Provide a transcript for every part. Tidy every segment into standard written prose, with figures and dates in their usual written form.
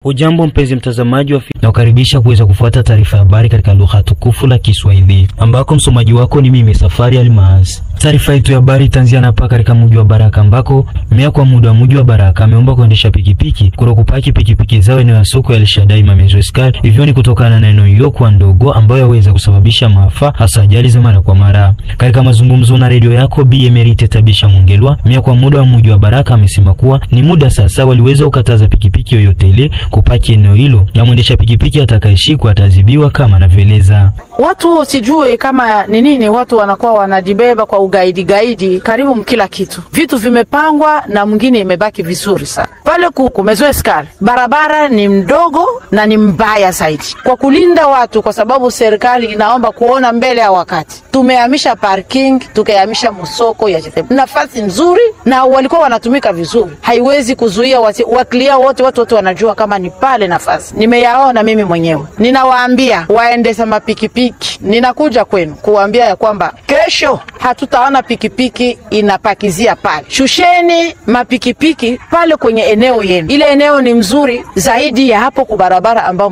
Ujambo mpenzi mtazamaji wa na ukaribisha kuweza kufuata taarifa ya habari katika lugha tukufu la Kiswahili, ambako msomaji wako ni mimi Safari Almaz. Taarifa yetu ya habari itaanzia hapa katika mji wa Baraka, ambako meya kwa muda wa mji wa Baraka ameomba kuendesha pikipiki kupaki pikipiki zao eneo ya soko ya Elshadai Mamezo Scar. Hivyo ni kutokana na eneo hilo kwa ndogo ambayo yaweza kusababisha maafa, hasa ajali za mara kwa mara. Katika mazungumzo na redio yako Bi Emerite Tabisha Mungelwa, meya kwa muda wa mji wa Baraka amesema kuwa ni muda sasa waliweza kukataza pikipiki yoyote ile kupaki eneo hilo, na mwendesha pikipiki atakayeshikwa ataadhibiwa kama anavyoeleza. Watu sijui kama ni nini, watu wanakuwa wanajibeba kwa ugaidi karibu mkila kitu. Vitu vimepangwa na mwingine imebaki vizuri sana. Pale Mamezo Scar, barabara ni mdogo na ni mbaya zaidi. Kwa kulinda watu, kwa sababu serikali inaomba kuona mbele ya wakati, tumehamisha parking, tukahamisha msoko ya Jitebu. Nafasi nzuri na walikuwa wanatumika vizuri. Haiwezi kuzuia waklia wote, watu wanajua kama ni pale nafasi. Nimeyaona mimi mwenyewe. Ninawaambia waendesha mapikipiki, ninakuja kwenu kuambia ya kwamba kesho hatutaona pikipiki inapakizia pale. Shusheni mapikipiki pale kwenye eneo yenu. Ile eneo ni mzuri zaidi ya hapo kubarabara ambao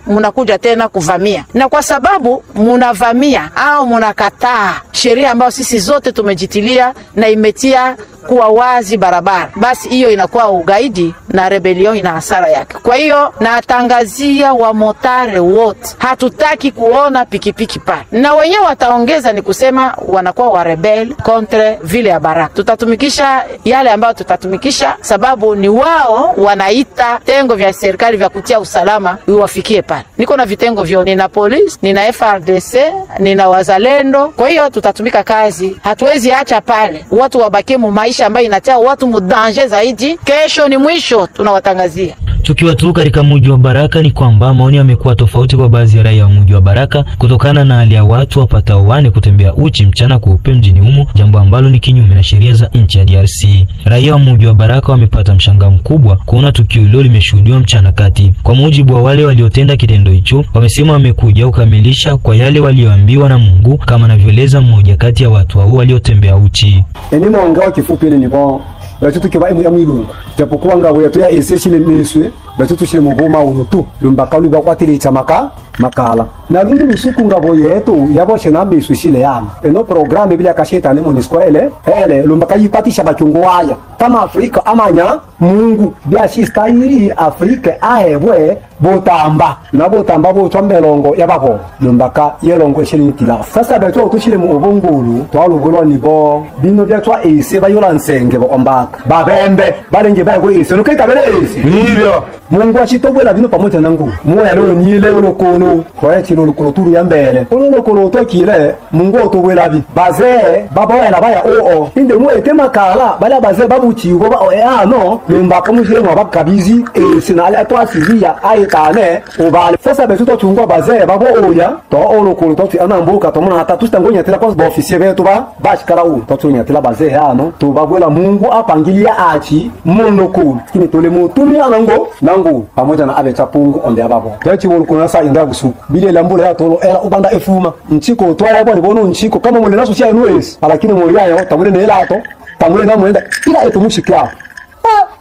mnakuja tena kuvamia. Na kwa sababu mnavamia au mnakataa sheria ambayo sisi zote tumejitilia na imetia kuwa wazi barabara, basi hiyo inakuwa ugaidi na rebellion ina hasara yake. Kwa hiyo natangazia wa motare wote, hatutaki kuona pikipiki pale. Na wenyewe wataongeza ni kusema wanakuwa wa rebel contre vile ya Baraka. Tutatumikisha yale ambayo tutatumikisha, sababu ni wao wanaita tengo vya serikali vya kutia usalama iwafikie pale. Niko na vitengo vyo, nina polisi, nina FRDC, nina wazalendo. Kwa hiyo tutatumika kazi, hatuwezi acha pale watu wabaki maisha ambayo inatia watu mudanje zaidi. Kesho ni mwisho, tunawatangazia. Tukiwa tu katika mji wa Baraka, ni kwamba maoni yamekuwa tofauti kwa baadhi ya raia wa mji wa Baraka kutokana na hali ya watu wapatao wane kutembea uchi mchana kweupe mjini humo, jambo ambalo ni kinyume na sheria za nchi ya DRC. Raia wa mji wa Baraka wamepata mshangao mkubwa kuona tukio hilo limeshuhudiwa mchana kati. Kwa mujibu wa wale waliotenda kitendo hicho, wamesema wamekuja kukamilisha kwa yale walioambiwa na Mungu, kama anavyoeleza mmoja kati ya watu hao waliotembea uchi. Enimo ngao kifupi ni bon batutu kiba ya mwilungu japokuwa ngao yetu ya eseshile miswe batutu shile mugoma unutu lumbakalu bakwatili chamaka makala na lundu musuku ngabo yetu yabo shena miswe shile yana eno programme bila kasheta ne monisco ele lumbakayi patisha bachungu haya kama Afrika amanya Mungu bia shistahili Afrika ahebwe botamba na botamba botombelongo yabako lumbaka yelongo shile kila sasa beto tushile mu obongulu twalugolo ni bo bino bya twa ese bayola nsenge bo ombaka babembe balenge bayo ese nokita bele ese nibyo Mungu ashitobwela bino pamoja nangu moya leo nyile ulokono kwa chino lokoturu ya mbele olokolo tokile Mungu otobwela bi baze baboela baya inde mu etema kala bala baze babuchigo ba no lumbaka mujile mwa bakabizi ese na ala twasizia ayikane obale sasa betu tochungwa baze babo oya to olokolo toti anambuka to mona hata tustangonya tela kwa ofisier betu ba bashikara u totunya tela baze hano to babwela Mungu apangilia achi monokulu kini tole mutumi anango nangu pamoja na abe chapungu onde ababo yachi wolukuna sa inda gusuku bile lambule ya tolo era ubanda efuma nchiko twala bali bono nchiko kama mule naso sia nues lakini mule ya tamule ne lato tamule na mwenda ila eto mushikya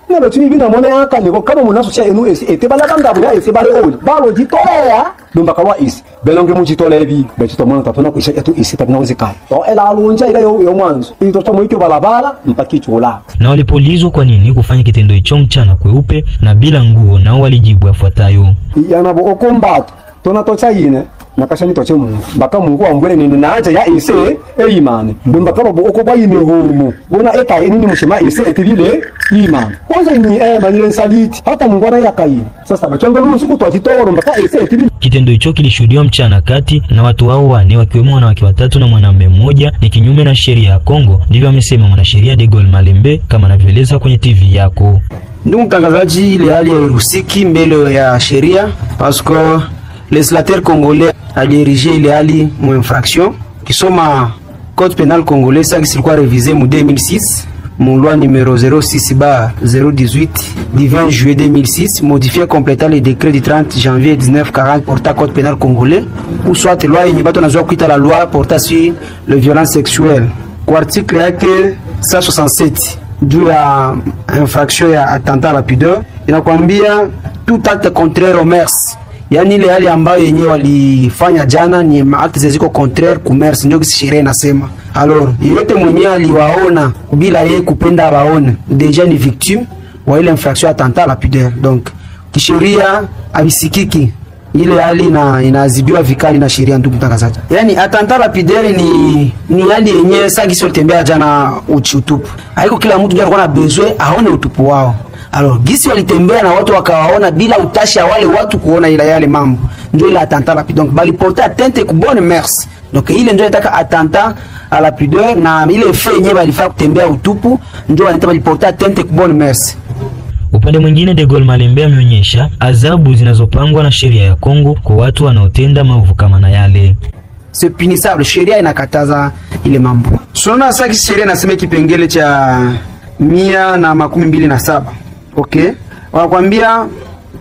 na batuni bina mone aka ni kama mule naso sia nues etebala kanga bula etebale oli balo jitolea lumba kawa isi belonge mujitole bi betito mwana tatona kuisha etu isi tatinawezekana to ela alunja ile yo mwanzo ito tomo ikyo balabala mpaki chola. Na walipoulizwa kwa nini kufanya kitendo hicho mchana kweupe na bila nguo, nao walijibu yafuatayo: yanabo okombato tonatocha yine nakashani toche Mungu mbaka Mungu ambwele nini naacha ya ise imani mbaka robo okoba yine humu bona eka nini mushima ise etibile imani kwanza ni manile saliti hata Mungu ana yakaini sasa bachanga nusu twajitoro mbaka ise etibile. Kitendo hicho kilishuhudiwa mchana kati na watu hao wane wakiwemo wanawake watatu na mwanamume mmoja, ni kinyume na sheria ya Kongo, ndivyo amesema mwanasheria De Gaulle Malembe kama anavyoeleza kwenye TV yako. Ndugu mtangazaji, ile hali rusiki mbele ya sheria parce que legislateur congolais a dirigé ile hali mu infraction kisoma code pénal congolais ça qui s'est révisé mu 2006 mon loi numéro 06/018 du 20 juillet 2006 modifié complétant le décret du 30 janvier 1940 portant code pénal congolais ou soit loi yenye bato nazoa kuita la loi portant sur les violences sexuelles kwa article yake 167 juu ya infraction ya attentat à la pudeur, inakwambia tout acte contraire au mœurs, yani ile hali ambayo yenyewe walifanya jana ni actes ziko contraire ku mœurs, ndio sheria inasema. Alors yote mwenyewe aliwaona bila yeye kupenda waone, deja ni victime wa ile infraction attentat à la pudeur. Donc kisheria abisikiki ile hali inaadhibiwa vikali na sheria, ndugu mtangazaji. Yani attentat à la pudeur ni hali yenyewe sasa gisi walitembea jana utupu. Haiko kila mtu ndio alikuwa na besoin aone utupu wao. Alors gisi walitembea na watu wakawaona bila utashi ya wale watu kuona ile yale mambo. Ndio ile attentat à la pudeur. Donc bali porter atteinte ku bonne mœurs. Donc ile ndio inataka attentat à la pudeur, na ile fait yenyewe balifaa kutembea utupu ndio wanataka bali porter atteinte ku bonne mœurs. Upande mwingine, De Gaulle Malembe ameonyesha adhabu zinazopangwa na sheria ya Kongo kwa watu wanaotenda maovu kama na yale. C'est punissable, sheria inakataza ile mambo. Sona sasa sheria inasema kipengele cha 127. OK? Wanakuambia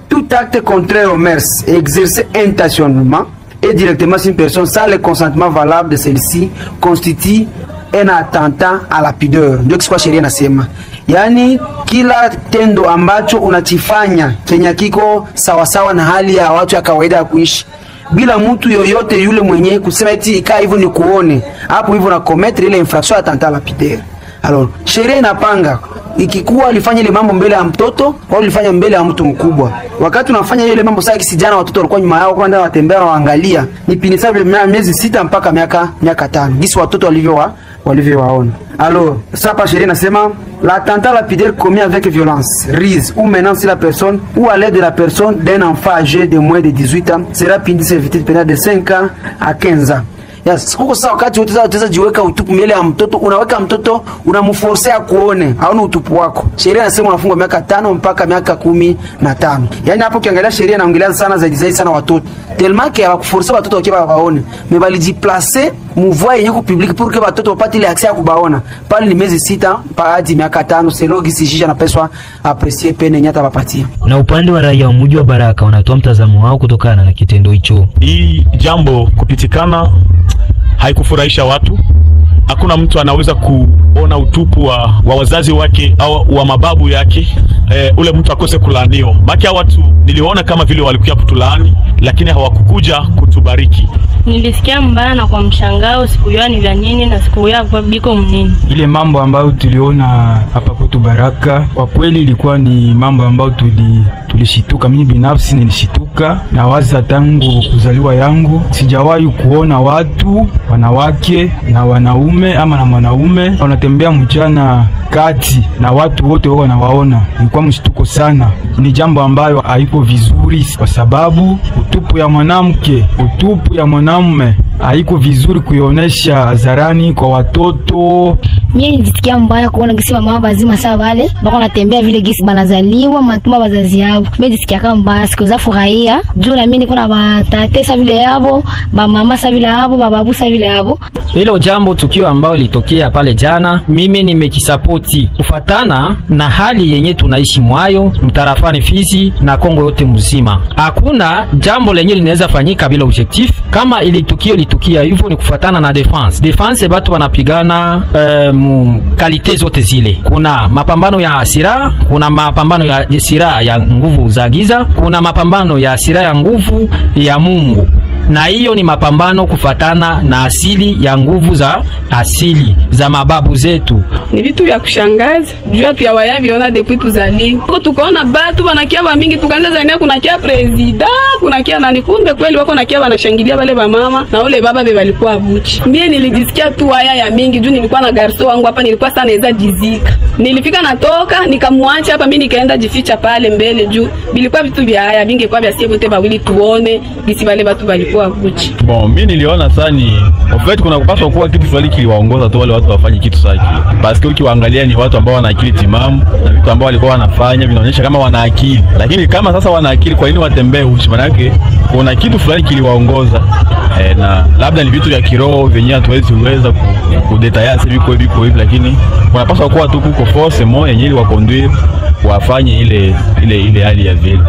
tout acte contraire aux mœurs exercé intentionnellement et directement sur une personne sans le consentement valable de celle-ci constitue un attentat à la pudeur. Ndio kwa sheria inasema. Yani kila tendo ambacho unachifanya Kenya kiko sawa sawa na hali ya watu ya kawaida ya kuishi, bila mtu yoyote yule mwenye kusema eti ikaa hivyo ni kuone hapo hivyo na commettre ile infraction attentat à la pudeur. Alors sheria inapanga ikikuwa alifanya ile mambo mbele ya mtoto au alifanya mbele ya mtu mkubwa, wakati unafanya ile mambo sasa kisijana watoto walikuwa nyuma yao kwenda watembea waangalia, ni punissable miezi 6 mpaka miaka 5 gisi watoto walivyowaona. Alors ça par sheria nasema l'attentat à la pudeur commis avec violence, ruse ou menace la personne ou à l'aide de la personne d'un enfant âgé de moins de 18 ans sera puni de servitude pénale de 5 ans à 15 ans. Yes, kuko sasa wakati utaweza jiweka utupu mbele ya mtoto, unaweka mtoto unamforcea kuone, hauna utupu wako. Sheria inasema unafungwa miaka 5 mpaka miaka 15. Yaani hapo ukiangalia sheria inaongelea sana zaidi sana watoto. Tellement que hawakuforcea watoto wakiwa waone, mais balijiplacer mouvoir yenye ku public pour que watoto wapate ile accès ya kubaona. Pale ni miezi 6 mpaka hadi miaka 5, selon gisi jiji anapeswa apprécier pene nyata wapatia. Na upande wa raia wa mji wa Baraka wanatoa mtazamo wao kutokana na kitendo hicho. Hii jambo kupitikana haikufurahisha watu. Hakuna mtu anaweza kuona utupu wa wazazi wake au wa mababu yake, ule mtu akose kulaaniwa. Maki ya watu niliona kama vile walikuja kutulaani, lakini hawakukuja kutubariki. Nilisikia mbaya na kwa mshangao, sikujua ni vya nini na sikujua kwa biko mnini. Ile mambo ambayo tuliona hapa kwetu Baraka, kwa kweli ilikuwa ni mambo ambayo tulishituka. Mimi binafsi nilishituka, na waza tangu kuzaliwa yangu sijawahi kuona watu wanawake na wanaume ama na mwanaume wanatembea mchana kati na watu wote wao wanawaona. Ilikuwa mshtuko sana. Ni jambo ambayo haiko vizuri, kwa sababu utupu ya mwanamke, utupu ya mwanamume haiko vizuri kuionesha hadharani kwa watoto. Mimi nilisikia mbaya kuona gisi mama bazima sawa wale bako wanatembea vile gisi banazaliwa matuma wazazi yao. Mimi nilisikia kama mbaya, sikuza furahia juu na mimi niko na batatesa vile yabo, mama sa vile yabo, bababu sa vile yabo. Hilo jambo tukio ambao litokea pale jana, mimi nimekisapoti kufatana na hali yenye tunaishi mwayo mtarafani Fizi na Kongo yote mzima. Hakuna jambo lenye linaweza fanyika bila objectif. Kama ili tukio litukia hivyo ni kufatana na defense batu wanapigana kalite zote zile. Kuna mapambano ya silaha, kuna mapambano ya silaha ya nguvu za giza, kuna mapambano ya silaha ya nguvu ya Mungu. Na hiyo ni mapambano kufatana na asili ya nguvu za asili za mababu zetu. Ni vitu vya kushangaza. Jua pia waya viona depuis tuzali. Tukaona batu wanakia ba mingi, tukaanza zania kuna kia president, kuna kia nani, kumbe kweli wako na kia wanashangilia wale ba mama na wale baba be walikuwa buchi. Mimi nilijisikia tu waya ya mingi juu nilikuwa na garso wangu hapa, nilikuwa sana naweza jizika. Nilifika natoka nikamwacha hapa, mimi nikaenda jificha pale mbele juu bilikuwa vitu vya haya mingi kwa vya siebote bawili tuone bisi wale watu walikuwa buchi. Bon, mimi niliona sana ni en fait kuna kupaswa kuwa kitu fulani kiliwaongoza tu wale watu wafanye kitu sahihi. Parce que ukiwaangalia ni watu ambao wana akili timamu na vitu ambao walikuwa wanafanya vinaonyesha kama wana akili. Lakini kama sasa wana akili, kwa nini watembee uchi? Maana yake kuna kitu fulani kiliwaongoza. Na labda ni vitu vya kiroho vyenyewe hatuwezi uweza kudetaya sasa biko hivi, lakini wanapaswa kuwa tu kuko force moja yenyewe wa conduire wafanye ile hali ya vile.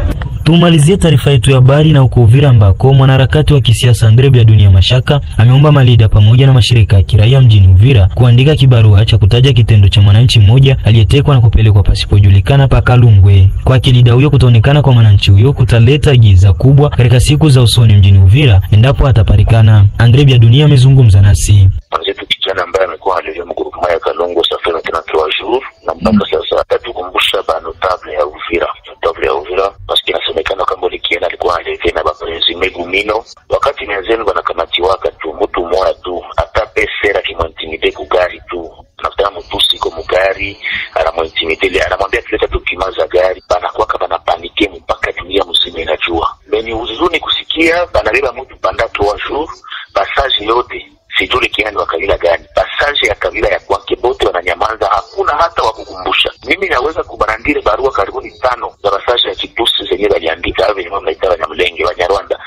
Tumalizie taarifa yetu ya habari na uko Uvira ambako mwanaharakati wa kisiasa Andre Byadunia Mashaka ameomba malida pamoja na mashirika ya kiraia mjini Uvira kuandika kibarua cha kutaja kitendo cha mwananchi mmoja aliyetekwa na kupelekwa pasipojulikana pa Kalungwe. Kwa kilida huyo kutonekana kwa mwananchi huyo kutaleta giza kubwa katika siku za usoni mjini Uvira endapo atapatikana. Andre Byadunia amezungumza nasi. Mwanzetu kijana ambaye amekuwa alivyo mguruma ya Kalungu safari tena 3 jours na mpaka sasa atatukumbusha ba notable ya Uvira. Notable ya Uvira basi inasemekana kama likienda alikuwa alivyo na baprezi Megumino wakati nenzeni wanakamatiwa tu mtu mmoja tu atape sera kimontimide kugari tu nafuta mtu siko mugari anamontimide anamwambia tuleta tukimaza gari banakuwa kama na panike mpaka dunia mzima inajua. Beni uzuni kusikia banaleba mtu panda 3 jours passage yote sijui kiani wa kabila gani. Passage ya kabila ya kwake bote wananyamaza, hakuna hata wakukumbusha. Mimi naweza kubarandire barua karibuni 5 za passage ya Kitusi zenye waliandika hapo wenye mnaita Wanyamulenge wa Nyarwanda.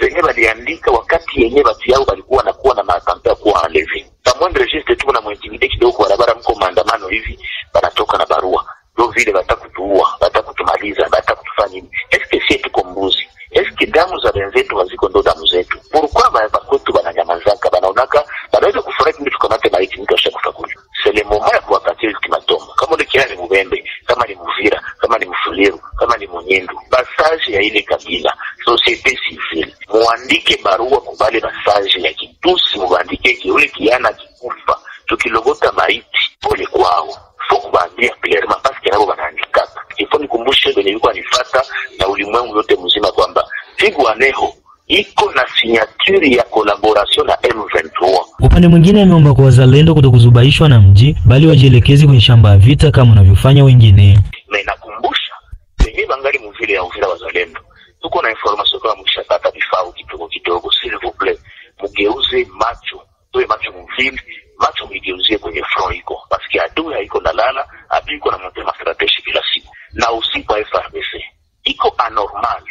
Zenye waliandika wakati yenye watu yao walikuwa nakuwa na makampa kwa enlevé. Pamoja registre tu na mwintimide kidogo kwa barabara mko maandamano hivi banatoka na barua. Ndio vile watakutuua, watakutumaliza, watakutufanya nini? Eske si tuko mbuzi? Eske damu za wenzetu haziko ndo damu zetu? Pourquoi bakwetu bananyamazaka banaonaka banaweza kufurahi mtu tukamate maiti mtu ashakufa kule. C'est le moment ya kuwapatia ultimatum. Kama ni kiani Mubembe, kama ni Muvira, kama ni Mfuliru, kama ni Munyendu, passage ya ile kabila, société civile, muandike barua kubale passage ya Kitusi, muandike kiule kiana kikufa, tukilogota maiti pole kwao. Faut kubandia clairement parce que nabo banaandika. Ifo nikumbushe benye yuko anifata na ulimwengu yote mzima kwamba Twirwaneho iko na signature ya collaboration na M23. Upande mwingine ameomba kwa wazalendo kutokuzubaishwa na mji bali wajielekeze kwenye shamba ya vita kama wanavyofanya wengine. Na inakumbusha wenyewe bangali mvile ya Uvira wazalendo. Tuko na information kwa mshapata vifaa kidogo s'il vous plaît. Mugeuze macho. Toe macho mvile, macho migeuzie kwenye front iko. Parce que adui haiko nalala, adui iko na montema strategique kila siku. Na usiku wa FARDC iko anormal.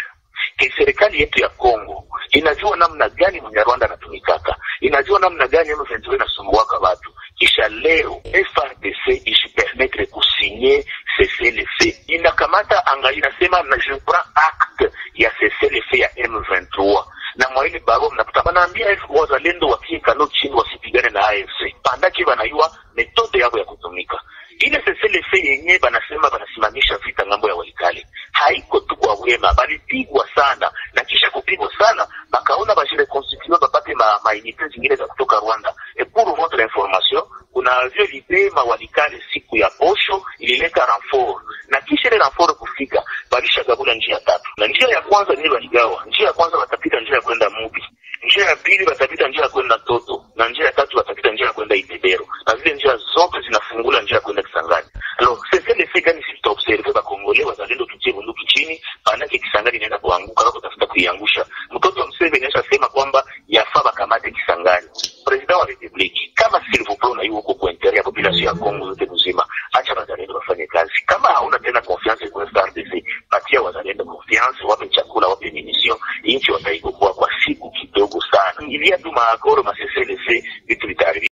Ke serikali yetu ya Kongo inajua namna gani Mnyarwanda anatumikaka, inajua namna gani M23 inasumbuaka watu. Kisha leo FARDC ijipermettre kusigner cessez-le-feu. Inakamata anga inasema na je prends acte ya cessez-le-feu ya M23. Na mwa ile barua mnakuta banaambia wazalendo wakiekano chini wasipigane na AFC. Pandaki banayua metode yao ya kutumika. Ile cessez-le-feu yenyewe banasema banasimamisha vita ngambo ya Walikale. Haiko tu kwa wema, bali pigwa sana na kisha kupigwa sana bakaona bajire constituer bapate maunité zingine za kutoka Rwanda. Et pour votre information, kuna vyo libema Walikale siku ya posho ilileta renfort. Na kisha ile renfort kufika, balisha gabula njia 3. Na njia ya kwanza ni waligawa. Njia ya kwanza watapita njia ya kwenda Mubi. Njia ya pili watapita njia ya kwenda Toto. Na njia ya tatu watapita njia ya kwenda Itebero. Na zile njia zote zinafungula njia ya kwenda Kisangani. Alors, c'est le fait gani sisi observe ba Kongole wazalendo tutie bunduki chini, panake Kisangani inaenda kuanguka au kutafuta kuiangusha. Mtoto wa Museveni anasema kwamba yafaa bakamate Kisangani. President wa Republique, kama s'il vous plaît na yuko kwa intérêt ya population ya Kongo yote mzima, acha wazalendo wafanye kazi. Kama hauna tena confiance kwa FARDC, patia wazalendo confiance, wape chakula, wape munition, nchi wataigoboa kwa siku kidogo sana. Ilia tu maakoro masesele vitu vitari